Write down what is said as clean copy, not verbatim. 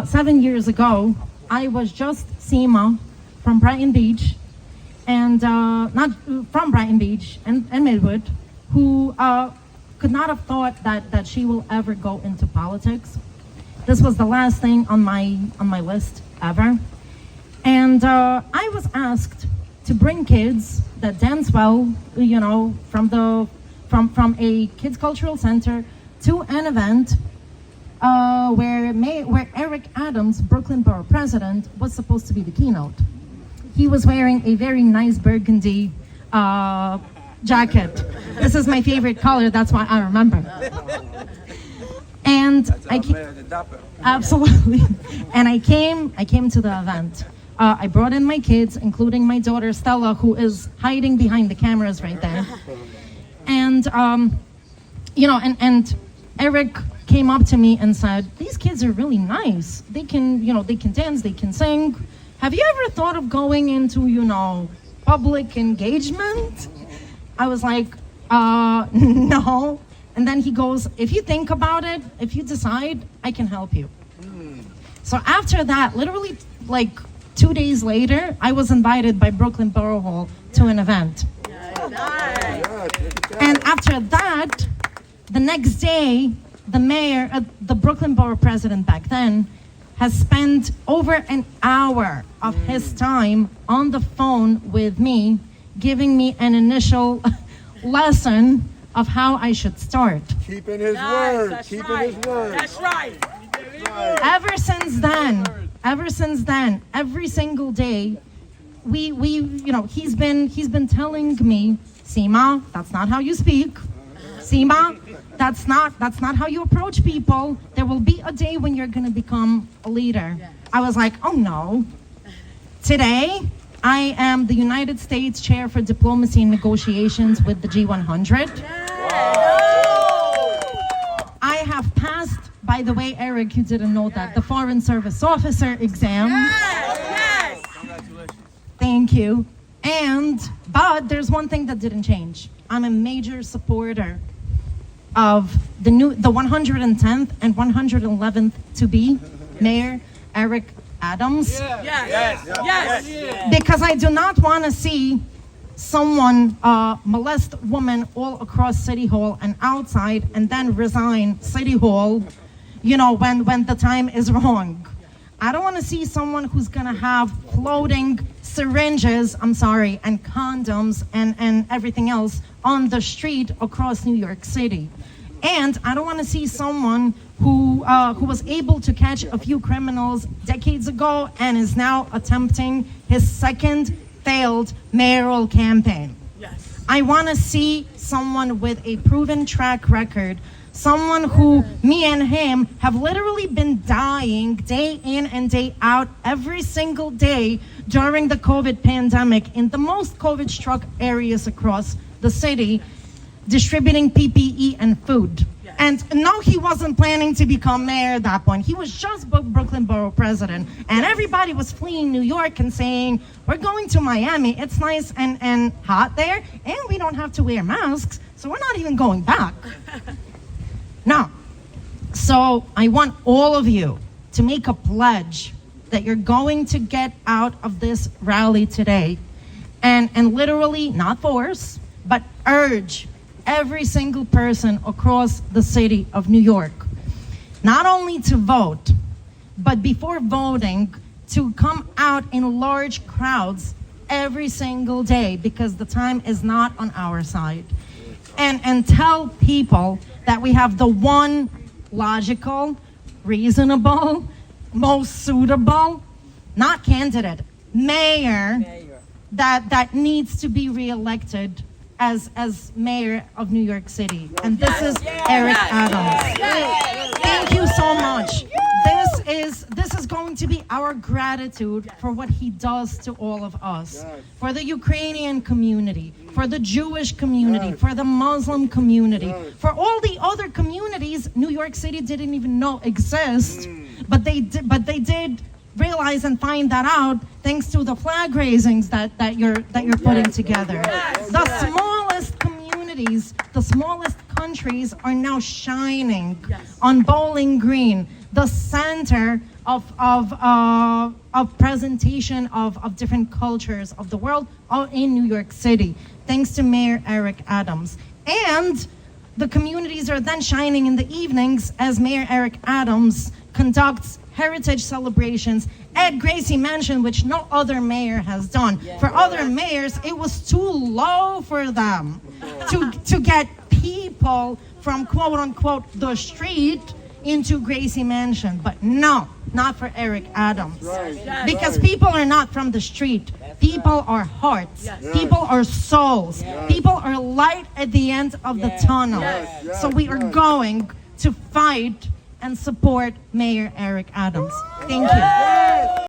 7 years ago, I was just Sima from Brighton Beach, and not from Brighton Beach and Midwood, who could not have thought that she will ever go into politics. This was the last thing on my list ever, and I was asked to bring kids that dance well, from a kids cultural center to an event where Eric Adams, Brooklyn Borough President, was supposed to be the keynote. He was wearing a very nice burgundy jacket. This is my favorite color, that's why I remember. And absolutely. And I came to the event. I brought in my kids, including my daughter Stella, who is hiding behind the cameras right there. And and Eric came up to me and said, "These kids are really nice. They can dance, they can sing. Have you ever thought of going into, public engagement?" I was like, no. And then he goes, "If you think about it, if you decide, I can help you." So after that, literally like 2 days later, I was invited by Brooklyn Borough Hall to an event. And after that, the next day, the mayor, the Brooklyn Borough president back then, has spent over an hour of his time on the phone with me, giving me an initial lesson of how I should start. Keeping his word. That's right. Ever since then, every single day, he's been telling me, "Sima, that's not how you speak. Sima, that's not how you approach people. There will be a day when you're gonna become a leader." I was like, oh no. Today, I am the United States Chair for Diplomacy and Negotiations with the G100. I have passed, by the way, Eric, you didn't know that, the Foreign Service Officer exam. Yes. Congratulations. Thank you. But there's one thing that didn't change. I'm a major supporter of the 110th and 111th to be Mayor Eric Adams. Yes. Because I do not want to see someone molest women all across City Hall and outside and then resign City Hall, when the time is wrong. I don't want to see someone who's going to have floating syringes, and condoms and everything else on the street across New York City. And I don't want to see someone who was able to catch a few criminals decades ago and is now attempting his second failed mayoral campaign. Yes. I want to see someone with a proven track record, someone who, me and him, have literally been dying day in and day out every single day during the COVID pandemic in the most COVID-struck areas across the city, distributing PPE and food. Yes. And no, he wasn't planning to become mayor at that point. He was just Brooklyn Borough president. And everybody was fleeing New York and saying, "We're going to Miami. It's nice and hot there, and we don't have to wear masks, so we're not even going back." No. So I want all of you to make a pledge that you're going to get out of this rally today and literally, not force, but urge every single person across the city of New York, not only to vote, but before voting, to come out in large crowds every single day, because the time is not on our side. And tell people that we have the one logical, reasonable, most suitable, not candidate, mayor that needs to be reelected as mayor of New York City. And this is Eric Adams. Thank you so much. This is going to be our gratitude for what he does to all of us, for the Ukrainian community, for the Jewish community, for the Muslim community, for all the other communities New York City didn't even know exist, but they did realize and find that out thanks to the flag raisings that you're putting together. The smallest communities, the smallest countries are now shining on Bowling Green, the center of presentation of different cultures of the world all in New York City, thanks to Mayor Eric Adams. And the communities are then shining in the evenings as Mayor Eric Adams conducts heritage celebrations at Gracie Mansion, which no other mayor has done. For other mayors, it was too low for them to get people from quote unquote the street into Gracie Mansion. But no, not for Eric Adams. Because people are not from the street. People are hearts. People are souls. People are light at the end of the tunnel. So we are going to fight and support Mayor Eric Adams. Thank you.